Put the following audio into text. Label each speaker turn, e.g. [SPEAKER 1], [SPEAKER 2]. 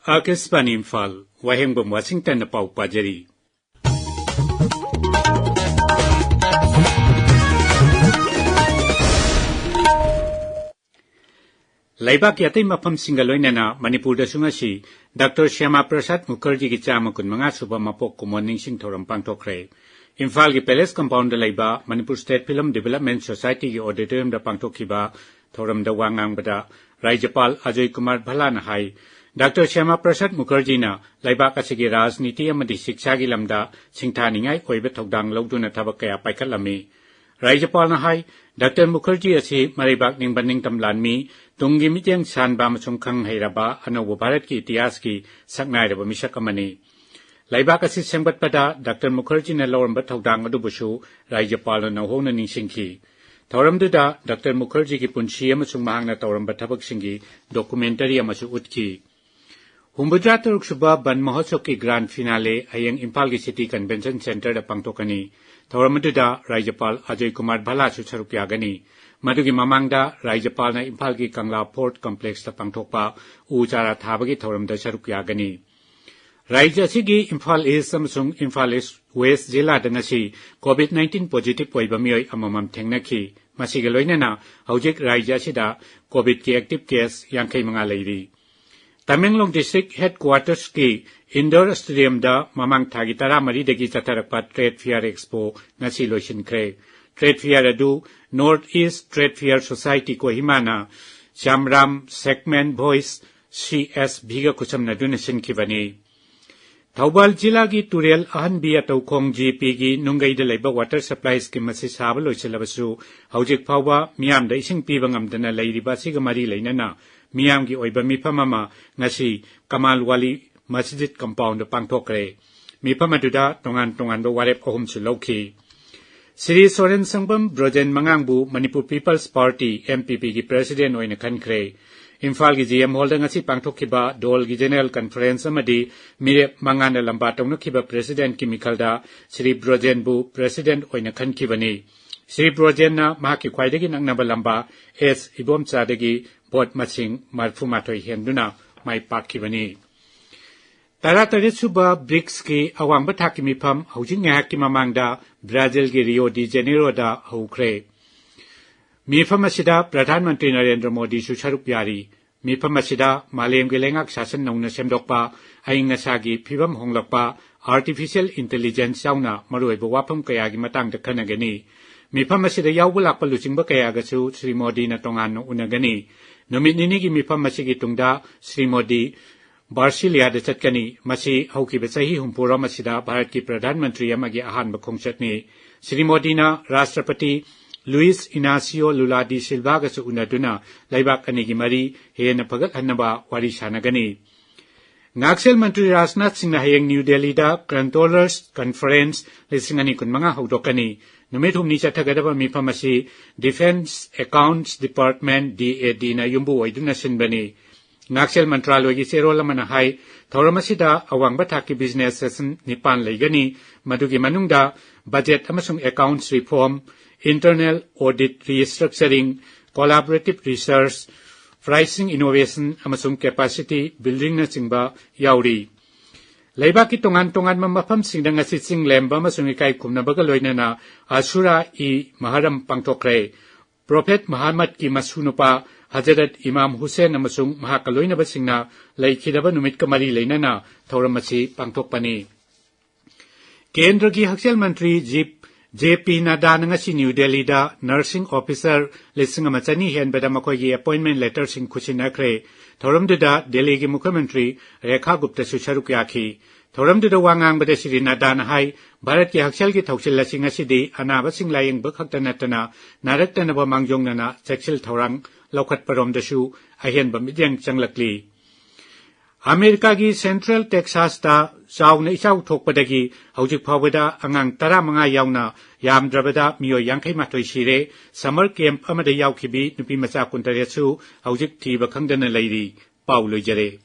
[SPEAKER 1] Akashvani Imphal वाहेंगबम Washington पाउ पाजरी Laibak yatai mafam singa loinana Manipurda sungasi Dr. Shyama Prasad Mukherjee ki chama kun manga suba mapok ko morning sing thoram pangthokre Imphal ki Palace compound da laiba Manipur State Film Development Society ki auditorium da pangthokhiba thoram da wangang bada Rajyapal Ajay Kumar Bhala na hai Dr. Shyama Prasad Mukherjee na laibak asigi rajniti amadi shiksha gi lamda singthaningai oiba thokdang lawduna thabak kaya paikalami Rajyapal na hai Dr. Mukherjee asi maribak ningbaning tamlanmi Tungi miteng sanba masungkhang hairaba anawa Bharat ki itihas ki saknairaba misakamani Laibak asi sengbat pada Dr. Mukherjee na lawramba thokdang adubusu Rajyapal na hona ningsingki Thoramduda Dr. Mukherjee ki punshi amasung mahangna tawramba thabak singi documentary amasu utki Humbudra Turuk Suba Ban Mahotsav ki grand finale ayang Imphal ki City Convention Center da pangtokani Thoramduda Rajyapal Ajay Kumar Bhala su saruk yagani Madugi mamangda Rajyapal na Imphal ki Kangla Port Complex da pangthokpa uchara thabagi thoramda saruk yagani Rajya sigi Imphal East amasung Imphal West jila da ngasi COVID-19 positive oiba mioi amamam thengnaki masiga loinana hojik Rajya sida COVID ki active case 59 leiri Tamenglong District Headquarters ki Indoor Stadium da mamang thagi tara mari dagi chatharakpa Trade Fair Expo ngasi loisinkhre Trade Fair adu Northeast Trade Fair Society ko himana Shamram Segment Voice CS Bhiga Kusamna Dunasin Kibani Thaubal Jila gi Turel Ahanbi Ataukhong GP gi Nungai da laiba water supplies ki masi saba loiselabasu hojik phawba miyam da ising piba ngamdana leiriba siga mari leinana miyam gi oiba mifamama ngasi Kamalwali Masjid compound pangthokre mifamaduda tongan do warep ahum su lauki Sri Soren Sangbam Brojen Mangangbu Manipur People's Party MPP ki president oina khankre Imphal ki GM Hall da ngasi pangthokhiba Dol ki General Conference amadi mire mangana lamba tongnakiba president ki mikhalda Sri Brojen bu president oina khankhibani Sri Brojen na mahaki khwaidagi nangnaba lamba S Ibomcha dagi vote masing marfumathoi henduna mai pakhibani Taratari suba BRICS ki awangba thaki mifam hojing ngahak ki mamangda Brazil ki Rio de Janeiro da hokre Mifam asida Pradhan Mantri Narendra Modi su saruk yari Mifam asida malem ki lengak sasan nauna semdokpa aing nasagi phibam honglakpa artificial intelligence yauna maruiba wafam kaya gi matang da khanagani Mifam asida yawbulakpa luchingba kaya ga su Sri Modi na tongan no unagani numit nini gi mifam asigi tungda Sri Modi Barsilia da chatkani masi haukiba chahi humpura masida Bharat ki Pradhan Mantri amagi ahanba khongchatni Sri Modi na Rashtrapati Luis Inacio Lula da Silva ga su unaduna laibak anigi mari hena phagat hanaba wari sanagani Naxal Mantri Rajnath Singh na hayang New Delhi da Controllers Conference lisingani kunmanga haudokani numit humni chathagadaba mifamasi Defense Accounts Department DAD na yumbu oiduna sinbani Naxal Mantraloy gi serol mana hai thoramasida awangba thaki business session nipan leigani madugi manungda budget amasung accounts reform internal audit restructuring collaborative research pricing innovation amasung capacity building na chingba yauri Laibaki tongan mafam singdang ngasi singlemba amasung ikai khumnabaga loinana Ashura I Maharam pangthokre Prophet Muhammad ki masunupa Hazrat Imam Hussein amasung mahakaloinaba singna laikhidaba numit kamari leinana thoramasi pangthokpani Kendra ki Hakchal Mantri JP Nadda ngasi New Delhi da nursing officer lisingama chani henbada makoi gi appointment letter sing khusinakre thoramduda Delhi ki Mukhyamantri Rekha Gupta su saruk yakhi thoramduda wangang bada Sri Nadda na hai Bharat ki Hakchal ki thauchil lasing asidi anaba sing laying bakhaktana naraktanaba mangjongna cheksil thorang Laukat parom dasu ahen bamidyang changlakli America ki Central Texas da sauna isau thokpadagi hojik phawada angang 15 yauna yamdrabada miyoi yankai sire summer camp amada yaukhibi nupi macha 13 su hojik thiba khangdana leiri pauloi jare